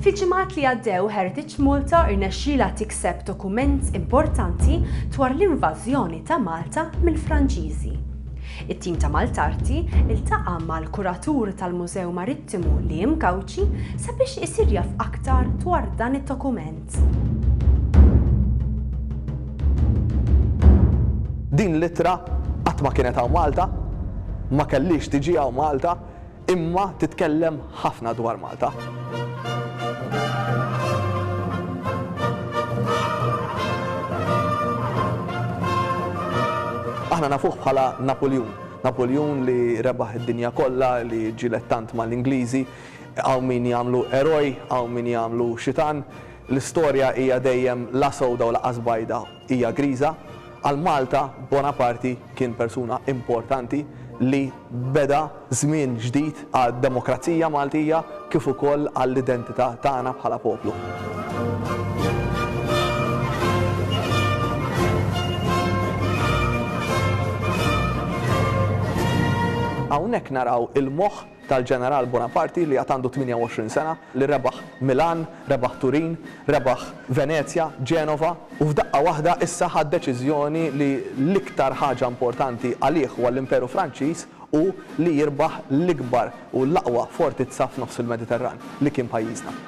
Fil-ġimgħat li għaddew Heritage Malta irnexxielha tikseb dokument importanti dwar l-invażjoni ta' Malta mill-Franċiżi. It-tim ta' Maltarti iltaqa' mal-kuratur tal-Mużew Marittimu Liam Cauchi sabiex isir jaf aktar dwar dan id-dokument. Din l-ittra qatt ma kienet hawn Malta, ma kellix tiġi hawn Malta, imma titkellem ħafna dwar Malta. Aħna nafuh bħala Napoleon. Napoleon li rebaħ id-dinja kollha, li ġilet tant mal-Ingliżi, hawn min jagħmlu eroj, hawn min jagħmlu xitan. L-istorja hija dejjem la sewda u laqas bajda hija griża. Għal Malta Bonaparte kien persuna importanti li beda żmien ġdid għad-demokrazija Maltija kif ukoll għall-identità tagħna bħala poplu. Hawnhekk naraw il-moħħ tal-ġeneral Bonaparte li għad għandu 28 sena li rebaħ Milan, rebaħ Turin, rebaħ Venezia, Ġenova u f'daqqa waħda issa ħad deċiżjoni li l-iktar ħaġa importanti għalih u għall-Imperu Franċiż u li jirbaħ l-ikbar u l-aqwa fortizza f'nofs il-Mediterran li kien pajjiżna.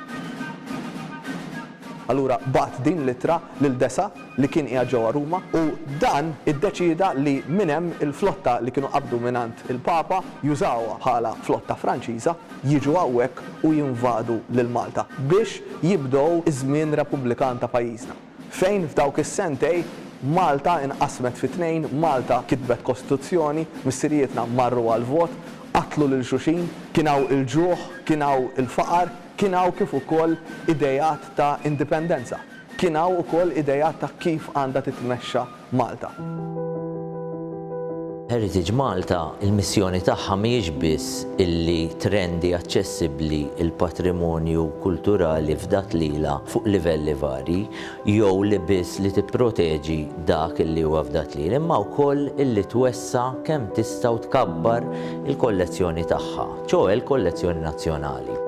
Allura bat din l-ittra lil-desa li kien qiegħed ġewwa Ruma u dan iddeċida li minn hemm il-flotta li kienu qabdu minant il-Papa jużawha bħala flotta Franċiża jiġu hawnhekk u jinvadu lil Malta biex jibdew iż-żmien Repubblikan ta' pajjiżna. Fejn f'dawk is-sentej Malta inqasmet fi tnejn, Malta kitbet kostituzzjoni, missirietna marru għal-vot, qatlu lil xulxin, kien hawn il-ġuħ, kien hawn il-faqar, kien hawn kif ukoll idejat ta' indipendenza. Kien hawn ukoll idejat ta' kif għandha titmexxa Malta. Heritage Malta, il-missjoni tagħha mhijiex biss illi trendi aċċessibbli il-patrimonju kulturali f'dat lila fuq livelli varji, jew li biss li tipproteġi dak illi huwa f'dat lila, imma wkoll illi twessa kemm tista' tkabbar il-kollezzjoni tagħha, ċoe l-kollezzjoni nazzjonali.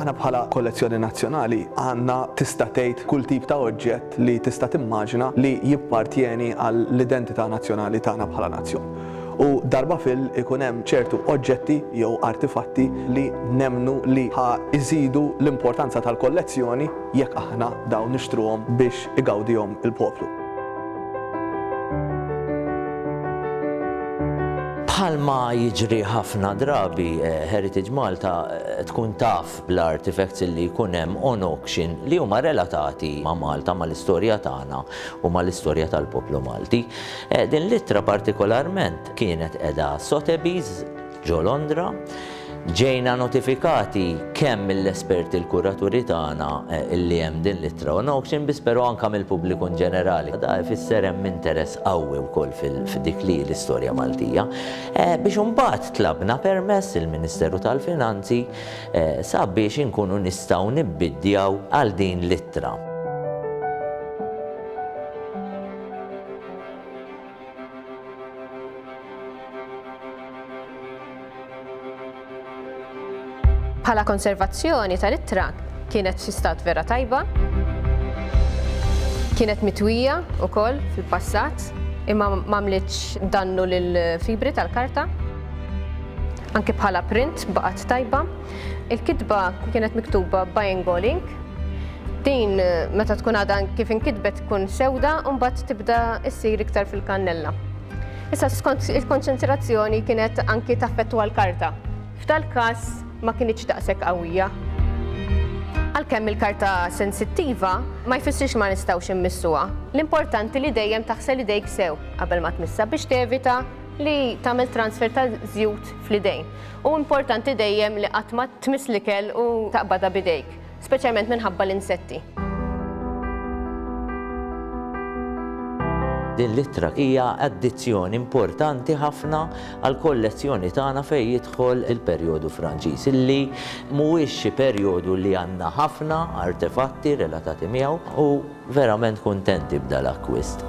Aħna bħala kollezzjoni nazzjonali għandna tista' tgħid kull tip ta' oġġett li tista' timmaġina li jippartjeni għall-identità nazzjonali tagħna bħala nazzjon. U darba fil ikun hemm ċertu oġġetti jew artifatti li nemmnu li ħa iżidu l-importanza tal-kollezzjoni jekk aħna dawn nixtruhom biex igawdihom il-poplu. Bħalma jiġri ħafna drabi, Heritage Malta tkun taf bl-artifacts li jkun hemm on auction li huma relatati ma' Malta, mal-istorja tagħna u mal-istorja tal-poplu Malti. Din l-ittra partikolarment kienet qiegħda Sotheby's ġo Londra. Ġejna notifikati kemm mill-esperti l-kuraturi tagħna illi hemm din l-ittra on auction biss però anke mill-pubbliku ġenerali. Da jfisser hemm interess qawwi wkoll f'dik li l-istorja Maltija. Biex imbagħad tlabna permess il-Ministeru tal-Finanzi sabiex inkunu nistgħu nibbiddjaw għal din l-ittra. Bħala konservazzjoni tal-ittra kienet fi stat vera tajba, kienet mitwija wkoll fil-passat, imma m'għamlitx dannu lill-fibri tal-karta. Anke bħala print baqgħet tajba. Il-kitba kienet miktuba buying ink. Din meta tkun għadha kif inkitbet tkun sewda u mbagħad tibda ssir iktar fil-kannella. Issa skont il-konċentrazzjoni kienet anke taffettwa l-karta. F'tal-każ ma kienx daqshekk qawwija. Għalkemm il-karta sensittiva ma jfissirx ma nistgħux immissuha. L-importanti li dejjem taħsel idejk sew qabel ma tmissa biex tevita li tagħmel transfer ta' żjud fl-idejn. U importanti dejjem li qatt ma tmiss l-ikel u taqbadha b'idejk, speċjalment minħabba l-insetti. Din l-ittra hija addizzjoni importanti ħafna għall kollezzjoni tagħna fejn jidħol il-perjodu Franċiż illi mhuwiex xi perjodu li għandna ħafna artefatti relatati miegħu u verament kuntenti b'dan l-akkwist.